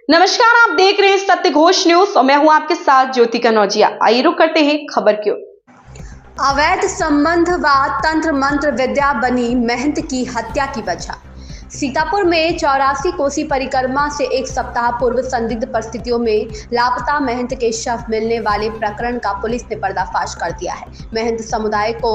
नमस्कार, आप देख रहे हैं सत्य घोष न्यूज और मैं हूं आपके साथ ज्योति कनौजिया। आइए रुक करते हैं खबर की ओर। अवैध संबंध व तंत्र मंत्र विद्या बनी महंत की हत्या की वजह। सीतापुर में 84 कोसी परिक्रमा से एक सप्ताह पूर्व संदिग्ध परिस्थितियों में लापता महंत के शव मिलने वाले प्रकरण का पुलिस ने पर्दाफाश कर दिया है। महंत समुदाय को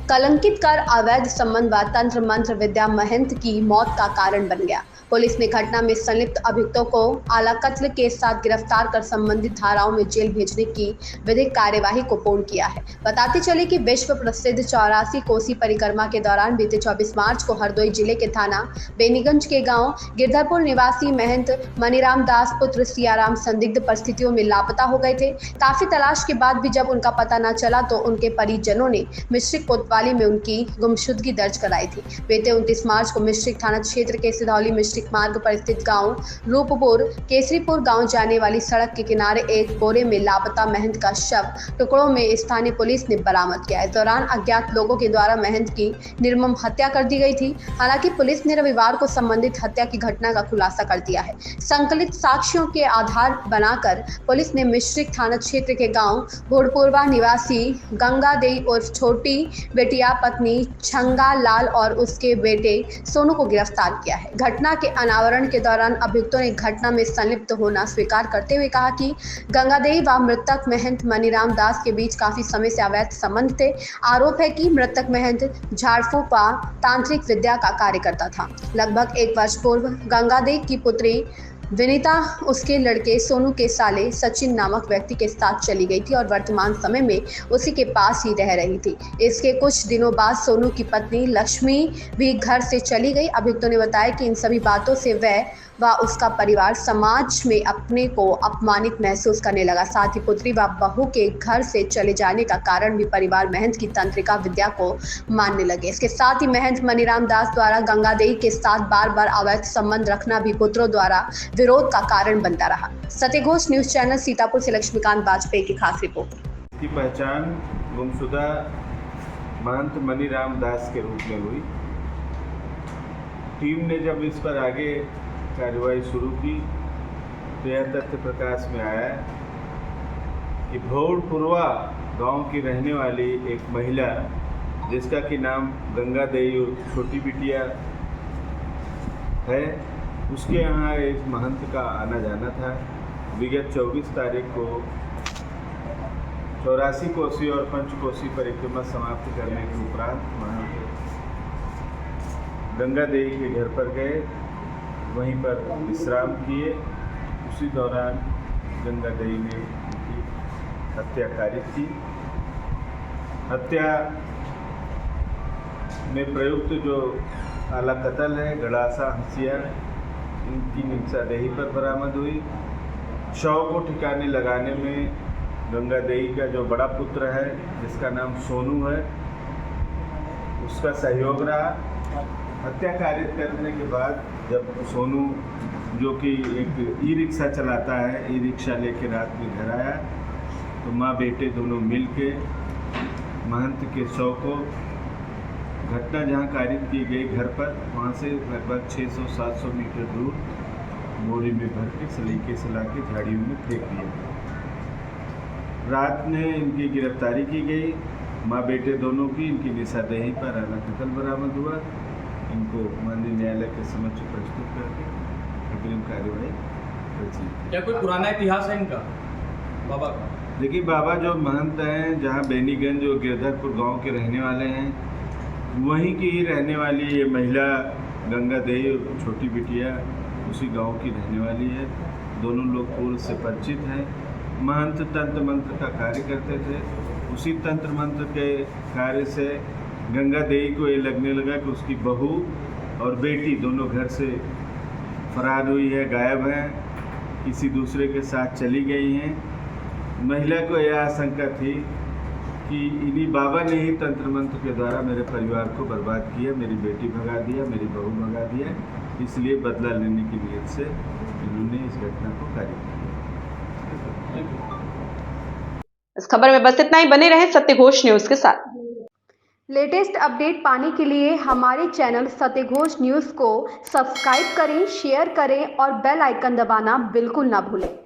कलंकित कर अवैध संबंध व तंत्र मंत्र विद्या महंत की मौत का कारण बन गया। पुलिस ने घटना में संलिप्त अभियुक्तों को आला कत्ल के साथ गिरफ्तार कर संबंधित धाराओं में जेल भेजने की विधिक कार्यवाही को पूर्ण किया है। बताते चले कि विश्व प्रसिद्ध 84 कोसी परिक्रमा के दौरान बीते 24 मार्च को हरदोई जिले के थाना बेनीगंज के गांव गिरधरपुर निवासी महंत मनीराम दास पुत्र सियाराम संदिग्ध परिस्थितियों में लापता हो गए थे। काफी तलाश के बाद भी जब उनका पता न चला तो उनके परिजनों ने मिश्रिक कोतवाली में उनकी गुमशुदगी दर्ज कराई थी। बीते 29 मार्च को मिश्रिक थाना क्षेत्र के सिधौली मिश्रिक मार्ग पर स्थित गांव रूपपुर केसरीपुर गांव जाने वाली सड़क के किनारे एक बोरे में लापता महंत का शव टुकड़ों में स्थानीय पुलिस ने बरामद किया। इस दौरान अज्ञात लोगों के द्वारा महंत की निर्मम हत्या कर दी गई थी। हालांकि पुलिस ने रविवार को संबंधित हत्या की घटना का खुलासा कर दिया है। संकलित साक्ष्यों के आधार बनाकर पुलिस ने मिश्रिक थाना क्षेत्र के गांव भोड़पुरवा निवासी गंगा देई उर्फ छोटी बेटिया पत्नी छंगा लाल और उसके बेटे सोनू को गिरफ्तार किया है। घटना के अनावरण के दौरान अभियुक्तों ने घटना में संलिप्त होना स्वीकार करते हुए कहा कि गंगादेई व मृतक महंत मनीराम दास के बीच काफी समय से अवैध संबंध थे। आरोप है कि मृतक महंत झाड़फूक व तांत्रिक विद्या का कार्य करता था। लगभग 1 वर्ष पूर्व गंगादेई की पुत्री विनीता उसके लड़के सोनू के साले सचिन नामक व्यक्ति के साथ चली गई थी और वर्तमान समय में उसी के पास ही रह रही थी। इसके कुछ दिनों बाद सोनू की पत्नी लक्ष्मी भी घर से चली गई। अभियुक्तों ने बताया कि इन सभी बातों से वह व उसका परिवार समाज में अपने को अपमानित महसूस करने लगा। साथ ही पुत्री व बहू के घर से चले जाने का कारण भी परिवार महंत की तंत्रिका विद्या को मानने लगे। इसके साथ ही महंत मनीराम दास द्वारा गंगादेई के साथ बार बार अवैध संबंध रखना भी पुत्रों द्वारा विरोध का कारण बनता रहा। सत्य घोष न्यूज चैनल सीतापुर से लक्ष्मीकांत वाजपेयी की खास रिपोर्ट। की पहचान गुमशुदा महंत मनीराम दास के रूप में हुई। टीम ने जब इस पर आगे कार्रवाई शुरू की तो यह तथ्य प्रकाश में आया कि भोड़पुरवा गांव की रहने वाली एक महिला जिसका कि नाम गंगा देई और छोटी बिटिया है, उसके यहाँ एक महंत का आना जाना था। विगत 24 तारीख को 84 कोसी और पंचकोसी परिक्रमा समाप्त करने के उपरांत महंत गंगा देई के घर पर गए, वहीं पर विश्राम किए। उसी दौरान गंगा देई ने उनकी हत्या कारित की। हत्या में प्रयुक्त जो आला कत्ल है, गड़ासा, हंसिया, इनकी निशानदेही पर बरामद हुई। शव को ठिकाने लगाने में गंगा देई का जो बड़ा पुत्र है जिसका नाम सोनू है, उसका सहयोग रहा। हत्या कारित करने के बाद जब सोनू, जो कि एक ई रिक्शा चलाता है, ई रिक्शा लेके रात में घर आया तो माँ बेटे दोनों मिल के महंत के शव को घटना जहाँ कारित की गई घर पर, वहाँ से लगभग 600-700 मीटर दूर बोरी में भर के सलीके से ला के झाड़ियों में फेंक दिया। रात में इनकी गिरफ्तारी की गई। माँ बेटे दोनों की इनकी निशानदेही पर आला कत्ल बरामद हुआ। इनको माननीय न्यायालय के समक्ष प्रस्तुत करके अग्रिम कार्रवाई रची। क्या कोई पुराना इतिहास है इनका बाबा का? देखिए, बाबा जो महंत हैं, जहाँ बेनीगंज और गिरधरपुर गांव के रहने वाले हैं, वहीं की ही रहने वाली ये महिला गंगा देई और छोटी बिटिया उसी गांव की रहने वाली है। दोनों लोग पूर्व से परिचित हैं। महंत तंत्र मंत्र का कार्य करते थे। उसी तंत्र मंत्र के कार्य से गंगा देई को ये लगने लगा कि उसकी बहू और बेटी दोनों घर से फरार हुई है, गायब हैं, किसी दूसरे के साथ चली गई हैं। महिला को यह आशंका थी कि इन्हीं बाबा ने ही तंत्र मंत्र के द्वारा मेरे परिवार को बर्बाद किया, मेरी बेटी भगा दिया, मेरी बहू भगा दिया, इसलिए बदला लेने की नीयत से इन्होंने इस घटना को कारित किया। इस खबर में बस इतना ही। बने रहे सत्य घोष न्यूज के साथ। लेटेस्ट अपडेट पाने के लिए हमारे चैनल सत्यघोष न्यूज़ को सब्सक्राइब करें, शेयर करें और बेल आइकन दबाना बिल्कुल ना भूलें।